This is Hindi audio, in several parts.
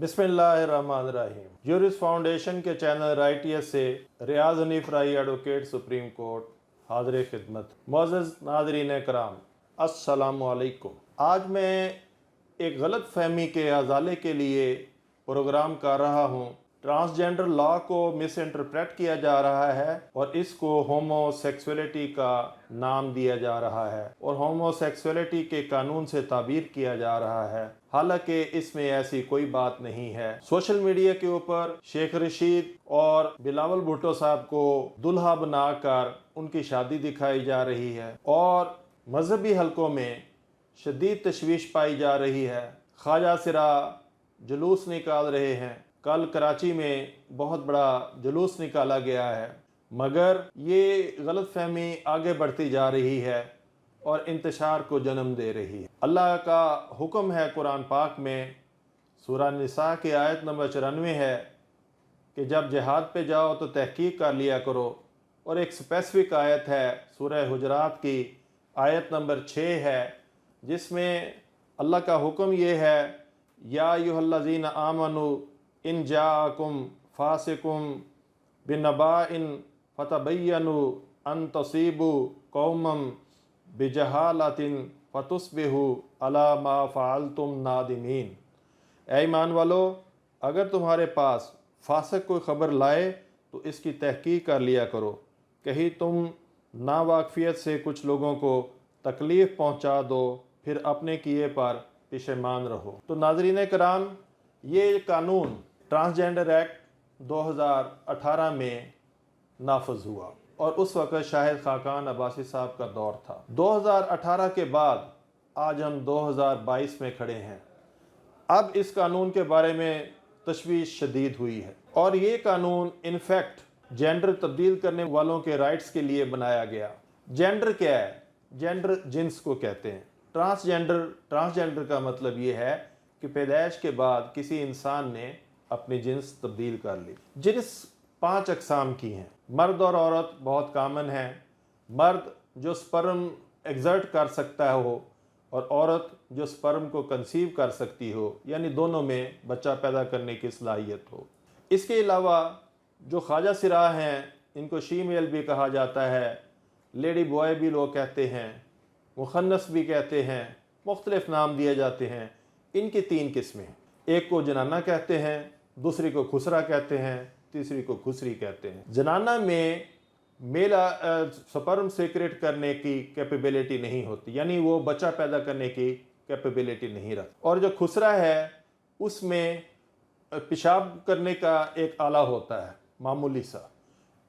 बिस्मिल्लाहिर्रहमानिर्रहीम। यूरिस फाउंडेशन के चैनल राइटियस से रियाज हनीफ राई एडवोकेट सुप्रीम कोर्ट हाज़िर खिदमत। मुअज़्ज़ज़ नाज़रीन कराम, अस्सलामु अलैकुम। आज मैं एक गलत फहमी के अज़ाले के लिए प्रोग्राम कर रहा हूँ। ट्रांसजेंडर लॉ को मिस इंटरप्रेट किया जा रहा है और इसको होमोसेक्सुअलिटी का नाम दिया जा रहा है और होमोसेक्सुअलिटी के कानून से ताबीर किया जा रहा है, हालांकि इसमें ऐसी कोई बात नहीं है। सोशल मीडिया के ऊपर शेख रशीद और बिलावल भुट्टो साहब को दुल्हा बनाकर उनकी शादी दिखाई जा रही है और मजहबी हलकों में शदीद तशवीश पाई जा रही है। ख्वाजा सिरा जुलूस निकाल रहे हैं। कल कराची में बहुत बड़ा जुलूस निकाला गया है, मगर ये गलत फहमी आगे बढ़ती जा रही है और इंतशार को जन्म दे रही है। अल्लाह का हुक्म है कुरान पाक में, सूरह निसा की आयत नंबर 94 है कि जब जिहाद पे जाओ तो तहकीक कर लिया करो, और एक स्पेसिफिक आयत है सूरह हुजरात की आयत नंबर 6 है, जिसमें अल्लाह का हुक्म ये है, या अय्युहल्लज़ीना आमनु इन जाअकुम फासिकुम बिनबाइन फतबय्यनु अन तसीबु कौमम बिजहालतिन फतुस्बिहु अला मा फ़अलतुम नादिमीन। ऐ ईमान वालो, अगर तुम्हारे पास फासिक कोई ख़बर लाए तो इसकी तहकीक कर लिया करो, कहीं तुम नावाकफियत से कुछ लोगों को तकलीफ़ पहुंचा दो, फिर अपने किए पर पेशेमान रहो। तो नाज़रीन कराम, ये कानून ट्रांसजेंडर एक्ट 2018 में नाफज हुआ और उस वक़्त शाहिद खाकान अब्बासी साहब का दौर था। 2018 के बाद आज हम 2022 में खड़े हैं। अब इस कानून के बारे में तशवीश शदीद हुई है और ये कानून इनफैक्ट जेंडर तब्दील करने वालों के राइट्स के लिए बनाया गया। जेंडर क्या है? जेंडर जिन्स को कहते हैं। ट्रांसजेंडर का मतलब ये है कि पैदाइश के बाद किसी इंसान ने अपनी जिन्स तब्दील कर ली। जिन्स 5 अक़साम की हैं। मर्द और औरत बहुत कामन है। मर्द जो स्पर्म एग्जर्ट कर सकता हो और औरत जो स्पर्म को कंसीव कर सकती हो, यानी दोनों में बच्चा पैदा करने की सलाहियत हो। इसके अलावा जो ख्वाजा सिरा हैं, इनको शीमेल भी कहा जाता है, लेडी बॉय भी लोग कहते हैं, मुखन्नस भी कहते हैं, मुख्तलिफ नाम दिए जाते हैं। इनकी 3 किस्में, एक को जनाना कहते हैं, दूसरी को खुसरा कहते हैं, तीसरी को खुसरी कहते हैं। जनाना में मेल स्पर्म सेक्रेट करने की कैपेबिलिटी नहीं होती, यानी वो बच्चा पैदा करने की कैपेबिलिटी नहीं रखता। और जो खुसरा है उसमें पेशाब करने का एक आला होता है मामूली सा,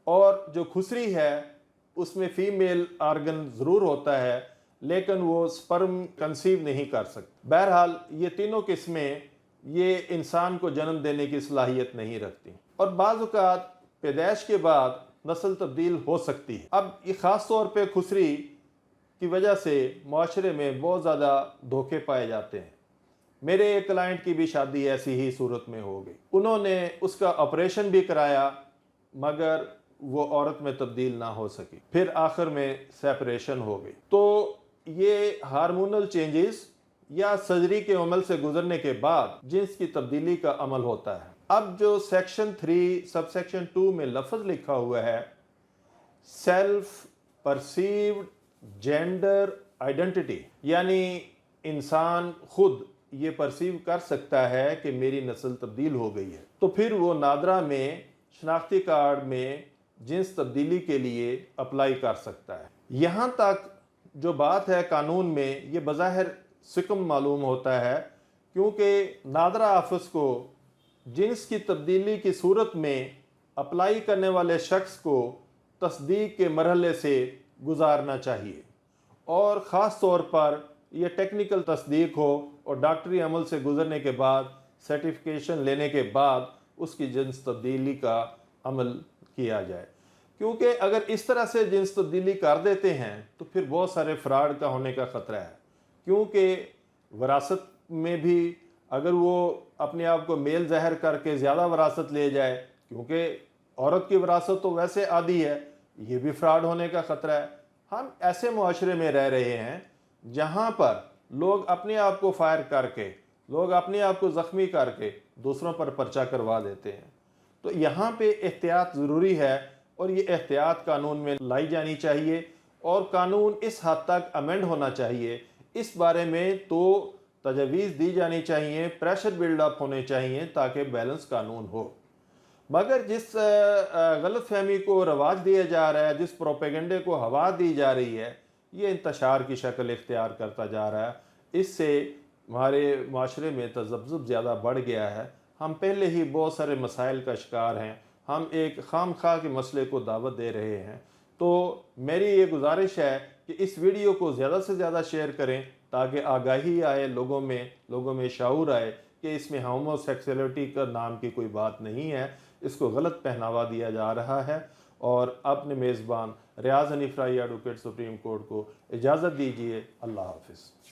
और जो खुसरी है उसमें फीमेल आर्गन ज़रूर होता है लेकिन वो स्पर्म कंसीव नहीं कर सकती। बहरहाल ये तीनों किस्में ये इंसान को जन्म देने की सलाहियत नहीं रखती और बाज़ औक़ात पैदाइश के बाद नस्ल तब्दील हो सकती है। अब ये ख़ास तौर पे खुसरी की वजह से माशरे में बहुत ज़्यादा धोखे पाए जाते हैं। मेरे एक क्लाइंट की भी शादी ऐसी ही सूरत में हो गई। उन्होंने उसका ऑपरेशन भी कराया मगर वो औरत में तब्दील ना हो सकी, फिर आखिर में सेपरेशन हो गई। तो ये हार्मोनल चेंजेस या सर्जरी के अमल से गुजरने के बाद जिन्स की तब्दीली का अमल होता है। अब जो सेक्शन 3 सबसेक्शन 2 में लफ्ज़ लिखा हुआ है, सेल्फ परसीव्ड जेंडर आइडेंटिटी, यानी इंसान खुद ये परसीव कर सकता है कि मेरी नस्ल तब्दील हो गई है, तो फिर वो नादरा में शनाख्ती कार्ड में जिन्स तब्दीली के लिए अप्लाई कर सकता है। यहाँ तक जो बात है कानून में, ये बज़ाहिर सिकम मालूम होता है, क्योंकि नादरा ऑफिस को जिन्स की तब्दीली की सूरत में अप्लाई करने वाले शख्स को तस्दीक के मरहले से गुजारना चाहिए और ख़ास तौर पर यह टेक्निकल तस्दीक हो और डॉक्टरी अमल से गुजरने के बाद सर्टिफिकेशन लेने के बाद उसकी जिन्स तब्दीली का अमल किया जाए। क्योंकि अगर इस तरह से जिन्स तब्दीली कर देते हैं तो फिर बहुत सारे फ्रॉड का होने का ख़तरा है, क्योंकि विरासत में भी अगर वो अपने आप को मेल ज़हर करके ज़्यादा विरासत ले जाए, क्योंकि औरत की विरासत तो वैसे आधी है, ये भी फ्रॉड होने का ख़तरा है। हम ऐसे मुआशरे में रह रहे हैं जहाँ पर लोग अपने आप को फायर करके लोग अपने आप को ज़ख्मी करके दूसरों पर पर्चा करवा देते हैं। तो यहाँ पे एहतियात ज़रूरी है और ये एहतियात कानून में लाई जानी चाहिए और कानून इस हद तक अमेंड होना चाहिए, इस बारे में तो तजवीज़ दी जानी चाहिए, प्रेशर बिल्डअप होने चाहिए ताकि बैलेंस कानून हो। मगर जिस गलत फहमी को रवाज दिया जा रहा है, जिस प्रोपेगेंडे को हवा दी जा रही है, ये इंतशार की शक्ल इख्तियार करता जा रहा है। इससे हमारे माशरे में तज़ब्ज़ुब ज़्यादा बढ़ गया है। हम पहले ही बहुत सारे मसाइल का शिकार हैं, हम एक खामखा के मसले को दावत दे रहे हैं। तो मेरी ये गुजारिश है कि इस वीडियो को ज़्यादा से ज़्यादा शेयर करें ताकि आगाही आए लोगों में शऊर आए कि इसमें होमोसेक्सुअलिटी का नाम की कोई बात नहीं है, इसको गलत पहनावा दिया जा रहा है। और अपने मेज़बान रियाज हनीफ राई एडवोकेट सुप्रीम कोर्ट को इजाज़त दीजिए। अल्लाह हाफ़िज़।